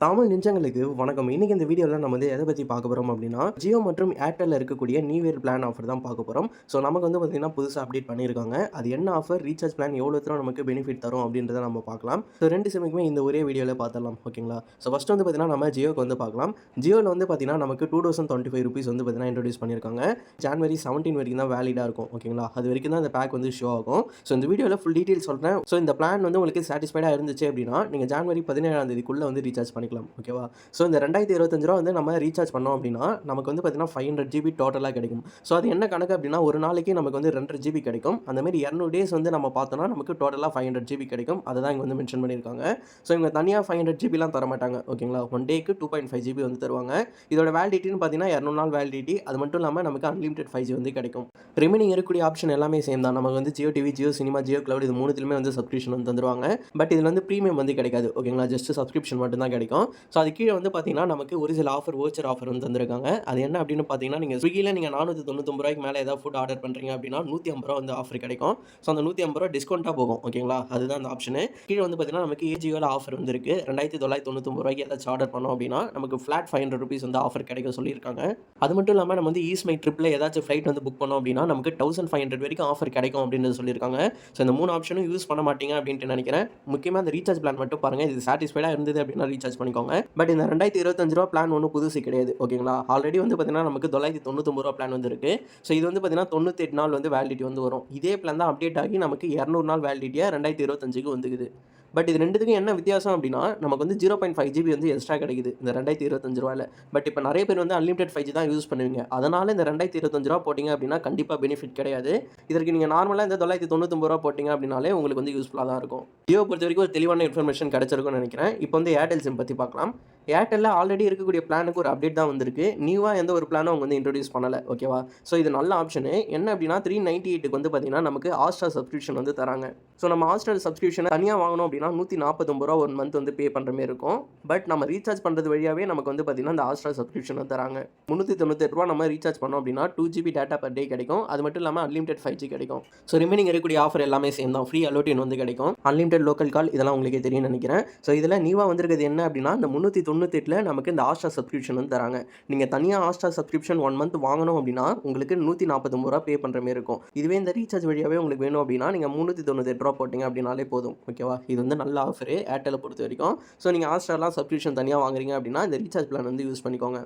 தமிழ் நெஞ்சங்களுக்கு வணக்கம். இன்னைக்கு இந்த வீடியோவில் நம்ம வந்து எதை பற்றி பார்க்க போகிறோம் அப்படின்னா, ஜியோ மற்றும் ஏர்டெல்ல இருக்கக்கூடிய நியூ இயர் பிளான் ஆஃபர் தான் பார்க்க போகிறோம். ஸோ நமக்கு வந்து பார்த்தீங்கன்னா புதுசாக அப்டேட் பண்ணியிருக்காங்க. அது என்ன ஆஃபர், ரீசார்ஜ் பிளான் எவ்வளோ தூரம் நமக்கு பெனிஃபிட் தரும் அப்படின்றத நம்ம பார்க்கலாம். ஸோ 2 சிம்முக்குமே இந்த ஒரே வீடியோவில் பார்த்துடலாம், ஓகேங்களா? ஸோ ஃபஸ்ட்டு வந்து பார்த்தீங்கன்னா நம்ம ஜியோக்கு வந்து பார்க்கலாம். ஜியோவில் வந்து பார்த்தீங்கன்னா நமக்கு ₹2025 வந்து பார்த்தீங்கன்னா இன்ட்ரோடியூஸ் பண்ணியிருக்காங்க. ஜனவரி 17 வரைக்கும் தான் வேலிடாக இருக்கும், ஓகேங்களா? அது வரைக்கும் தான் இந்த பேக் வந்து ஷோ ஆகும். ஸோ இந்த வீடியோவில் ஃபுல் டீட்டெயில் சொல்கிறேன். ஸோ இந்த பிளான் வந்து உங்களுக்கு சாட்டிஸ்ஃபைடாக இருந்துச்சு அப்படின்னா நீங்கள் ஜனவரி 17ஆம் தேதிக்குள்ளே வந்து ரீசார்ஜ் பண்ணிக்கலாம், ஓகேவா? ஸோ இந்த ₹2025 வந்து நம்ம ரீசார்ஜ் பண்ணோம் அப்படின்னா நமக்கு வந்து பார்த்தீங்கன்னா 500 ஜிபி டோட்டலாக கிடைக்கும். ஸோ அது என்ன கணக்கு அப்படின்னா ஒரு நாளைக்கு நமக்கு வந்து 2.5 ஜிபி கிடைக்கும். அந்தமாரி 200 டேஸ் வந்து நம்ம பார்த்தோம்னா நமக்கு டோட்டலாக 500 ஜிபி கிடைக்கும். அதை தான் இங்கே வந்து மென்ஷன் பண்ணியிருக்காங்க. ஸோ இவங்க தனியாக 500 ஜிபிலாம் தர மாட்டாங்க, ஓகேங்களா? ஒன் டேக்கு 2.5 ஜிபி வந்து தருவாங்க. இதோட வேலிடிட்டின்னு பார்த்தீங்கன்னா 200 நாள் வேலிடிட்டி. அது மட்டும் இல்லாமல் நமக்கு அன்லிமிடெட் 5G வந்து கிடைக்கும். ரிமைனிங் இருக்கக்கூடிய ஆப்ஷன் எல்லாமே சேம் தான். நமக்கு வந்து Jio TV, Jio cinema, Jio cloud இது மூணுத்திலுமே வந்து சப்ஸ்கிரிப்ஷன் வந்து தந்துருவாங்க. பட் இதில் வந்து ப்ரீமியம் வந்து கிடைக்காது, ஓகேங்களா? ஜஸ்ட் சப்ஸ்கிரிப்ஷன் மட்டும் தான் கிடைக்கும். ஸோ அது கீழே வந்து பார்த்தீங்கன்னா நமக்கு ஒரு சில ஆஃபர், வவுச்சர் ஆஃபர் வந்து தந்திருக்காங்க. அது என்ன அப்படின்னு பார்த்தீங்கன்னா, நீங்கள் ஸ்விக்கியில் நீங்கள் ₹499 மேலே ஏதாவது ஃபுட் ஆர்டர் பண்ணுறீங்க அப்படின்னா ₹150 வந்து ஆஃபர் கிடைக்கும். ஸோ அந்த ₹150 டிஸ்கவுண்ட்டாக போகும், ஓகேங்களா? அதுதான் அந்த ஆப்ஷனு. கீழே வந்து பார்த்தீங்கன்னா நமக்கு ஏஜியோவில் ஆஃபர் வந்து இருக்குது. ₹2999 ஏதாச்சும் ஆர்டர் பண்ணோம் அப்படின்னா நமக்கு ஃப்ளாட் ₹500 வந்து ஆஃபர் கிடைக்கும் சொல்லியிருக்காங்க. அது மட்டும் இல்லாமல் நம்ம வந்து ஈஸ்மை ட்ரிப்பில் ஏதாச்சும் ஃப்ளைட் வந்து புக் பண்ணோம் அப்படின்னா நமக்கு 1500 வரைக்கும் ஆஃபர் கிடைக்கும் அப்படின்னு சொல்லியிருக்காங்க. ஸோ இந்த 3 ஆப்ஷனும் யூஸ் பண்ண மாட்டீங்க அப்படின்ட்டு நினைக்கிறேன். முக்கியமாக அந்த ரீசார்ஜ் பிளான் மட்டும் பாருங்கள். இது சாட்டிஸ்ஃபைடாக இருந்தது அப்படின்னா ரீசார்ஜ் பண்ணிக்கோங்க. பட் இந்த ₹2025 பிளான் ஒன்றும் புதுசு கிடையாது, ஓகேங்களா? ஆல்ரெடி வந்து பார்த்தீங்கன்னா நமக்கு ₹999 பிளான் வந்து இருக்குது. ஸோ இது வந்து பார்த்தீங்கன்னா 98 நாள் வந்து வேலிடிட்டி வந்து வரும். இதே பிளான் தான் அப்டேட் ஆகி நமக்கு 200 நாள் வேலிடிட்டியாக 2025க்கு வந்துக்குது. பட் இது ரெண்டுத்துக்கும் என்ன வித்தியாசம் அப்படின்னா நமக்கு வந்து 0.5 ஜிபி வந்து எக்ஸ்ட்ரா கிடைக்குது இந்த ₹2025. பட் இப்போ நிறைய பேர் வந்து அன்லிமிடெட் 5G தான் யூஸ் பண்ணுவீங்க. அதனால் இந்த ₹2025 போட்டிங்க அப்படின்னா கண்டிப்பாக பெனிஃபிட் கிடையாது. இதற்கு நீங்கள் நார்மலாக இந்த ₹999 போட்டிங்க அப்படின்னாலே உங்களுக்கு வந்து யூஸ்ஃபுல்லாக தான் இருக்கும். ஜியோ பொறுத்த வரைக்கும் ஒரு தெளிவான இன்ஃபர்மேஷன் கிடைச்சிருக்கும்னு நினைக்கிறேன். இப்போ வந்து ஏர்டெல் சிம் பற்றி பார்க்கலாம். ஏர்டெல்ல ஆல்ரெடி இருக்கக்கூடிய பிளானுக்கு ஒரு அப்டேட் தான் வந்திருக்கு. நியூவாக எந்த ஒரு பிளானும் அவங்க வந்து இன்ட்ரோடியூஸ் பண்ணலை, ஓகேவா? ஸோ இது நல்ல ஆப்ஷனு. என்ன அப்படின்னா 398க்கு வந்து பார்த்தீங்கன்னா நமக்கு ஹாட்ஸ்டார் சப்ஸ்கிரிப்ஷன் வந்து தராங்க. ஸோ நம்ம ஹாட்ஸ்டார் சப்ஸ்கிரிப்ஷனை தனியாக வாங்கணும் அப்படின்னா ₹149 ஒரு மந்த் வந்து பே பண்ணுற மாதிரி இருக்கும். பட் நம்ம ரீசார்ஜ் பண்ணுறது வழியாகவே நமக்கு வந்து பார்த்தீங்கன்னா இந்த ஹாட்ஸ்டார் சப்ஸ்கிரிப்ஷன் வந்து தராங்க. ₹398 நம்ம ரீசார்ஜ் பண்ணோம் அப்படின்னா 2 ஜிபி டேட்டா பர் டே கிடைக்கும். அது மட்டும் இல்லாமல் அன்லிமிடெட் 5G கிடைக்கும். ஸோ ரிமைனிங் இருக்கக்கூடிய ஆஃபர் எல்லாமே சேம் தான். ஃப்ரீ அலோட்டின் வந்து கிடைக்கும். அன்லிமிடெட் லோக்கல் கால் இதெல்லாம் உங்களுக்கே தெரியும்னு நினைக்கிறேன். ஸோ இதில் நியூவாக வந்திருக்கிறது என்ன அப்படின்னா இந்த 398ல் நமக்கு இந்த ஹாட்ஸ்டார் சப்ஸ்கிரிப்ஷன் வந்து தராங்க. நீங்கள் தனியாக ஹாட்ஸ்டார் சப்ஸ்கிரிப்ஷன் 1 மந்த் வாங்கணும் அப்படின்னா உங்களுக்கு ₹149 பே பண்ணுற மாதிரி இருக்கும். இதுவே இந்த ரீசார்ஜ் வழியாகவே உங்களுக்கு வேணும் அப்படின்னா நீங்கள் ₹398 போட்டிங்க அப்படின்னாலே போதும், ஓகேவா? இது வந்து நல்ல ஆஃபரு ஏர்டெல்லை பொறுத்த வரைக்கும். ஸோ நீங்கள் ஹாட்ஸ்டார்லாம் சப்ஸ்கிரிப்ஷன் தனியாக வாங்குறீங்க அப்படின்னா இந்த ரீசார்ஜ் பிளான் வந்து யூஸ் பண்ணிக்கோங்க.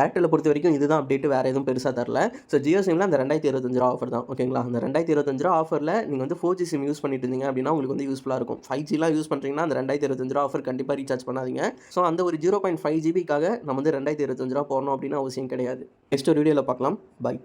ஏர்டெல்லை பொறுத்த வரைக்கும் இதுதான் அப்டேட், வேறு எதுவும் பெருசாக தரல. ஸோ ஜியோ சிம்மில் அந்த ₹2025 ஆஃபர் தான், ஓகேங்களா? அந்த ₹2025 ஆஃபரில் நீங்கள் வந்து 4G சிம் யூஸ் பண்ணிட்டு இருந்தீங்க அப்படின்னா உங்களுக்கு வந்து யூஸ்ஃபுல்லாக இருக்கும். 5Gலாம் யூஸ் பண்ணுறீங்கன்னா அந்த ₹2025 ஆஃபர் கண்டிப்பாக ரீசார்ஜ் பண்ணாதீங்க. ஸோ அந்த ஒரு 0.5 ஜிபிக்காக நம்ம வந்து ₹2025 போடணும் அப்படின்னு அவசியம் கிடையாது. நெக்ஸ்ட் ஒரு வீடியோவில் பார்க்கலாம். பை.